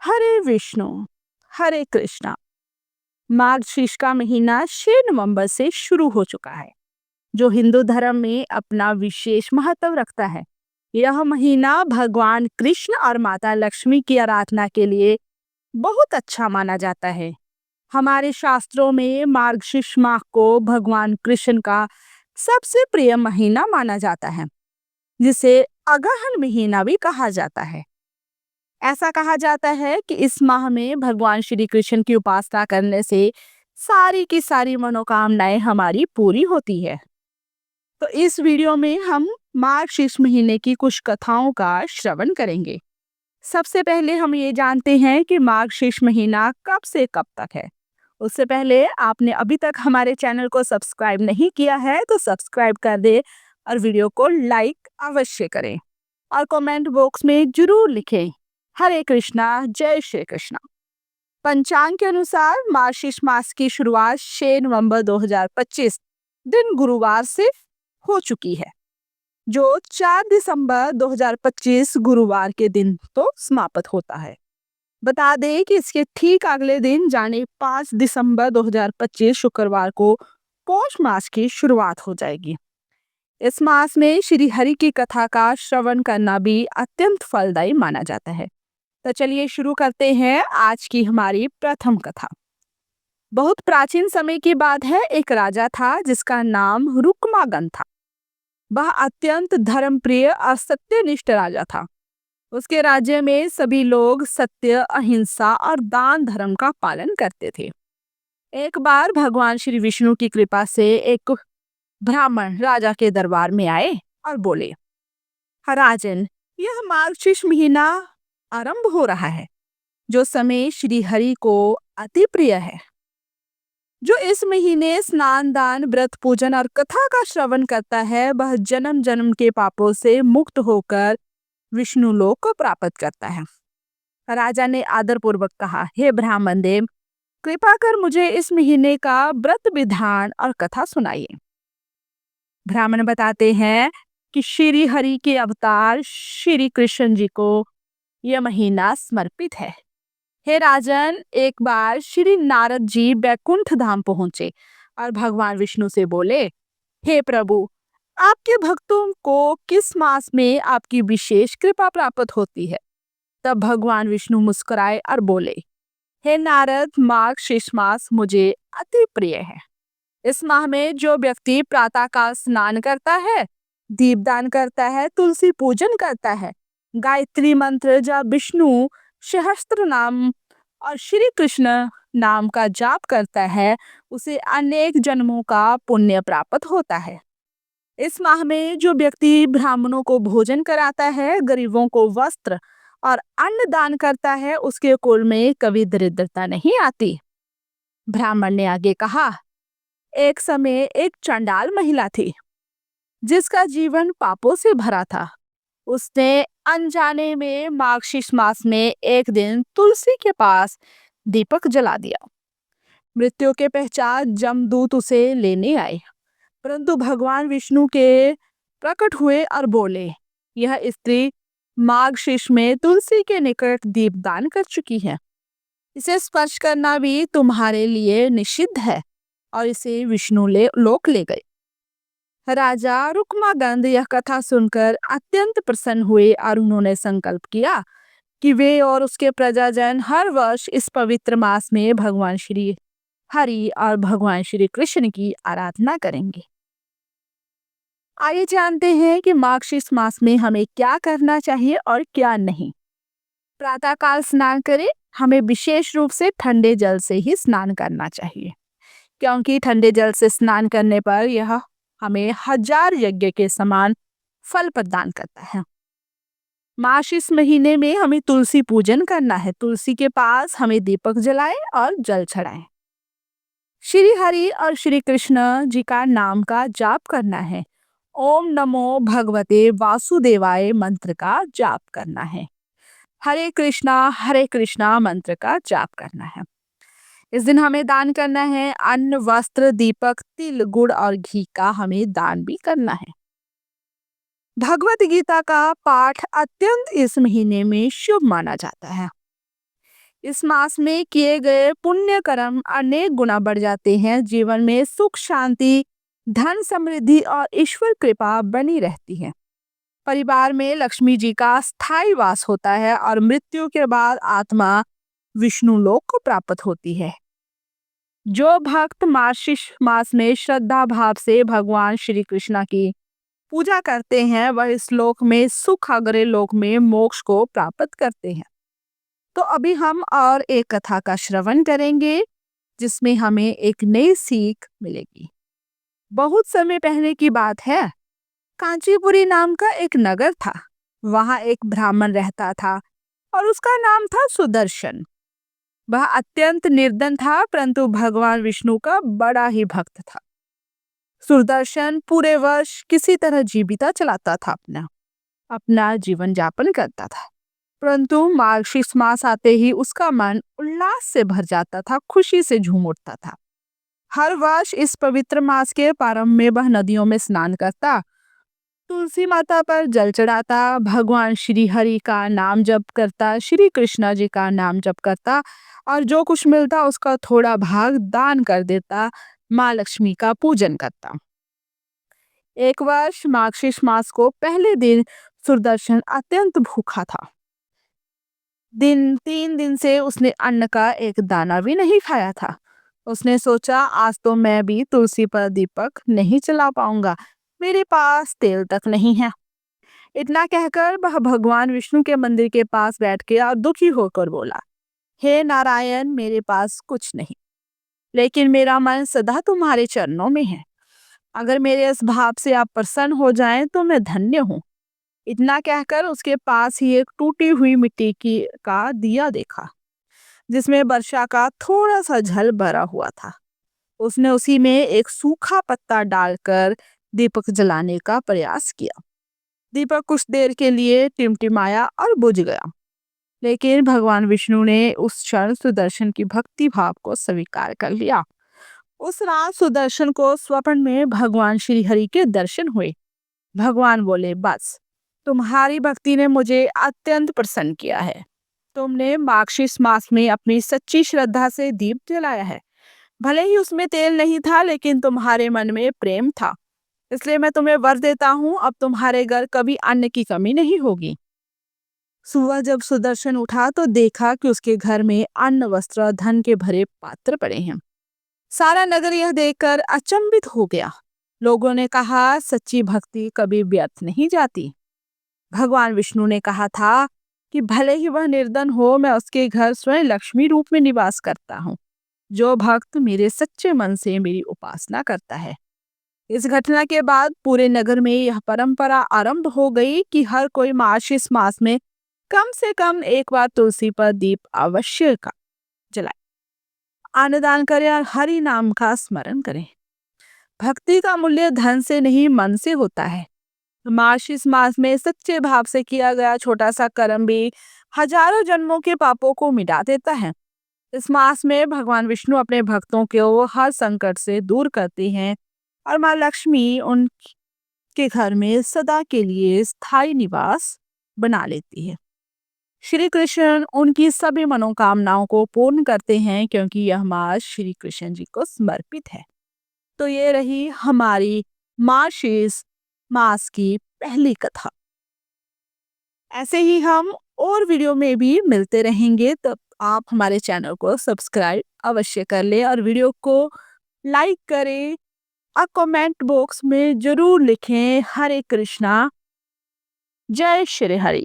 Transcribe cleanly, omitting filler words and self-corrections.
हरे विष्णु, हरे कृष्णा। मार्गशीर्ष का महीना 6 नवंबर से शुरू हो चुका है, जो हिंदू धर्म में अपना विशेष महत्व रखता है। यह महीना भगवान कृष्ण और माता लक्ष्मी की आराधना के लिए बहुत अच्छा माना जाता है। हमारे शास्त्रों में मार्गशीर्ष माह को भगवान कृष्ण का सबसे प्रिय महीना माना जाता है, जिसे अगहन महीना भी कहा जाता है। ऐसा कहा जाता है कि इस माह में भगवान श्री कृष्ण की उपासना करने से सारी की सारी मनोकामनाएं हमारी पूरी होती है। तो इस वीडियो में हम मार्गशीर्ष महीने की कुछ कथाओं का श्रवण करेंगे। सबसे पहले हम ये जानते हैं कि मार्गशीर्ष महीना कब से कब तक है। उससे पहले आपने अभी तक हमारे चैनल को सब्सक्राइब नहीं किया है तो सब्सक्राइब कर दे और वीडियो को लाइक अवश्य करें और कमेंट बॉक्स में जरूर लिखें हरे कृष्णा, जय श्री कृष्णा। पंचांग के अनुसार मार्गशीर्ष मास की शुरुआत 6 नवंबर 2025 दिन गुरुवार से हो चुकी है, जो 4 दिसंबर 2025 गुरुवार के दिन तो समाप्त होता है। बता दें कि इसके ठीक अगले दिन यानी 5 दिसंबर 2025 शुक्रवार को पौष मास की शुरुआत हो जाएगी। इस मास में श्री हरि की कथा का श्रवण करना भी अत्यंत फलदायी माना जाता है। तो चलिए शुरू करते हैं आज की हमारी प्रथम कथा। बहुत प्राचीन समय की बात है। एक राजा था जिसका नाम रुक्मागन था। वह अत्यंत धर्मप्रिय और सत्यनिष्ठ राजा था। उसके राज्य में सभी लोग सत्य, अहिंसा और दान धर्म का पालन करते थे। एक बार भगवान श्री विष्णु की कृपा से एक ब्राह्मण राजा के दरबार में आए और बोले, राजन, यह मार्गशीर्ष महीना आरंभ हो रहा है, जो समय श्री हरि को अति प्रिय है। जो इस महीने स्नान, दान, व्रत, पूजन और कथा का श्रवण करता है, वह जन्म जन्म के पापों से मुक्त होकर विष्णु लोक को प्राप्त करता है। राजा ने आदर पूर्वक कहा, हे ब्राह्मण देव, कृपा कर मुझे इस महीने का व्रत विधान और कथा सुनाइए। ब्राह्मण बताते हैं कि श्री हरि के अवतार श्री कृष्ण जी को यह महीना समर्पित है। हे राजन, एक बार श्री नारद जी बैकुंठ धाम पहुंचे और भगवान विष्णु से बोले, हे प्रभु, आपके भक्तों को किस मास में आपकी विशेष कृपा प्राप्त होती है? तब भगवान विष्णु मुस्कुराए और बोले, हे नारद, मार्गशीर्ष मास मुझे अति प्रिय है। इस माह में जो व्यक्ति प्रातःकाल स्नान करता है, दीपदान करता है, तुलसी पूजन करता है, गायत्री मंत्र या विष्णु सहस्त्र नाम और श्री कृष्ण नाम का जाप करता है, उसे अनेक जन्मों का पुण्य प्राप्त होता है। इस माह में जो व्यक्ति ब्राह्मणों को भोजन कराता है, गरीबों को वस्त्र और अन्न दान करता है, उसके कुल में कभी दरिद्रता नहीं आती। ब्राह्मण ने आगे कहा, एक समय एक चंडाल महिला थी जिसका जीवन पापों से भरा था। उसने अनजाने में मार्गशीर्ष मास में एक दिन तुलसी के पास दीपक जला दिया। मृत्यु के पश्चात जमदूत उसे लेने आए, परंतु भगवान विष्णु के प्रकट हुए और बोले, यह स्त्री मार्गशीर्ष में तुलसी के निकट दीपदान कर चुकी है। इसे स्पर्श करना भी तुम्हारे लिए निषिद्ध है। और इसे विष्णु लोक ले गए। राजा रुक्मागंध यह कथा सुनकर अत्यंत प्रसन्न हुए और उन्होंने संकल्प किया कि वे और उसके प्रजाजन हर वर्ष इस पवित्र मास में भगवान श्री हरि और भगवान श्री कृष्ण की आराधना करेंगे। आइए जानते हैं कि मार्गशीर्ष मास में हमें क्या करना चाहिए और क्या नहीं। प्रातःकाल स्नान करें। हमें विशेष रूप से ठंडे जल से ही स्नान करना चाहिए, क्योंकि ठंडे जल से स्नान करने पर यह हमें 1000 यज्ञ के समान फल प्रदान करता है। मार्गशीर्ष महीने में हमें तुलसी पूजन करना है। तुलसी के पास हमें दीपक जलाएं और जल चढ़ाएं। श्री हरि और श्री कृष्ण जी का नाम का जाप करना है। ओम नमो भगवते वासुदेवाय मंत्र का जाप करना है। हरे कृष्णा मंत्र का जाप करना है। इस दिन हमें दान करना है। अन्न, वस्त्र, दीपक, तिल, गुड़ और घी का हमें दान भी करना है। भगवत गीता का पाठ अत्यंत इस महीने में शुभ माना जाता है। इस मास में किए गए पुण्य कर्म अनेक गुना बढ़ जाते हैं। जीवन में सुख शांति, धन समृद्धि और ईश्वर कृपा बनी रहती है। परिवार में लक्ष्मी जी का स्थायी वास होता है और मृत्यु के बाद आत्मा विष्णु लोक को प्राप्त होती है। जो भक्त मार्गशीर्ष मास में श्रद्धा भाव से भगवान श्री कृष्ण की पूजा करते हैं वह इस लोक में सुख, अगले लोक में मोक्ष को प्राप्त करते हैं। तो अभी हम और एक कथा का श्रवण करेंगे जिसमें हमें एक नई सीख मिलेगी। बहुत समय पहले की बात है। कांचीपुरी नाम का एक नगर था। वहां एक ब्राह्मण रहता था और उसका नाम था सुदर्शन। वह अत्यंत निर्धन था परंतु भगवान विष्णु का बड़ा ही भक्त था। सुदर्शन पूरे वर्ष किसी तरह जीविका चलाता था, अपना जीवन यापन करता था। परंतु मार्गशीर्ष मास आते ही उसका मन उल्लास से भर जाता था, खुशी से झूम उठता था। हर वर्ष इस पवित्र मास के प्रारंभ में वह नदियों में स्नान करता, तुलसी माता पर जल चढ़ाता, भगवान श्री हरि का नाम जप करता, श्री कृष्ण जी का नाम जप करता और जो कुछ मिलता उसका थोड़ा भाग दान कर देता, माँ लक्ष्मी का पूजन करता। एक वर्ष मार्गशीर्ष मास को पहले दिन सुदर्शन अत्यंत भूखा था। 3 दिन से उसने अन्न का एक दाना भी नहीं खाया था। उसने सोचा आज तो मैं भी तुलसी पर दीपक नहीं जला पाऊंगा, मेरे पास तेल तक नहीं है। इतना कहकर वह भगवान विष्णु के मंदिर के पास बैठ गया और दुखी होकर बोला, हे नारायण, मेरे पास कुछ नहीं, लेकिन मेरा मन सदा तुम्हारे चरणों में है। अगर मेरे इस भाव से आप प्रसन्न हो जाएं तो मैं धन्य हूँ। इतना कहकर उसके पास ही एक टूटी हुई मिट्टी की का दिया देखा जिसमें वर्षा का थोड़ा सा जल भरा हुआ था। उसने उसी में एक सूखा पत्ता डालकर दीपक जलाने का प्रयास किया। दीपक कुछ देर के लिए टिमटिमाया और बुझ गया, लेकिन भगवान विष्णु ने उस क्षण सुदर्शन की भक्ति भाव को स्वीकार कर लिया। उस रात सुदर्शन को स्वप्न में भगवान श्री हरि के दर्शन हुए। भगवान बोले, बस तुम्हारी भक्ति ने मुझे अत्यंत प्रसन्न किया है। तुमने मार्गशीर्ष मास में अपनी सच्ची श्रद्धा से दीप जलाया है। भले ही उसमें तेल नहीं था लेकिन तुम्हारे मन में प्रेम था, इसलिए मैं तुम्हें वर देता हूँ, अब तुम्हारे घर कभी अन्न की कमी नहीं होगी। सुबह जब सुदर्शन उठा तो देखा कि उसके घर में अन्न, वस्त्र, धन के भरे पात्र पड़े हैं। सारा नगर यह देखकर अचंभित हो गया। लोगों ने कहा, सच्ची भक्ति कभी व्यर्थ नहीं जाती। भगवान विष्णु ने कहा था कि भले ही वह निर्धन हो, मैं उसके घर स्वयं लक्ष्मी रूप में निवास करता हूँ। जो भक्त मेरे सच्चे मन से मेरी उपासना करता है। इस घटना के बाद पूरे नगर में यह परंपरा आरंभ हो गई कि हर कोई मार्गशीर्ष मास में कम से कम एक बार तुलसी पर दीप अवश्य का जलाए, अन्नदान करें और हरि नाम का स्मरण करें। भक्ति का मूल्य धन से नहीं, मन से होता है। मार्गशीर्ष मास में सच्चे भाव से किया गया छोटा सा कर्म भी हजारों जन्मों के पापों को मिटा देता है। इस मास में भगवान विष्णु अपने भक्तों को हर संकट से दूर करते हैं और माँ लक्ष्मी उनके घर में सदा के लिए स्थायी निवास बना लेती है। श्री कृष्ण उनकी सभी मनोकामनाओं को पूर्ण करते हैं क्योंकि यह मास श्री कृष्ण जी को समर्पित है। तो ये रही हमारी मार्गशीर्ष मास की पहली कथा। ऐसे ही हम और वीडियो में भी मिलते रहेंगे, तब आप हमारे चैनल को सब्सक्राइब अवश्य कर ले और वीडियो को लाइक करें और कमेंट बॉक्स में जरूर लिखें हरे कृष्णा, जय श्री हरि।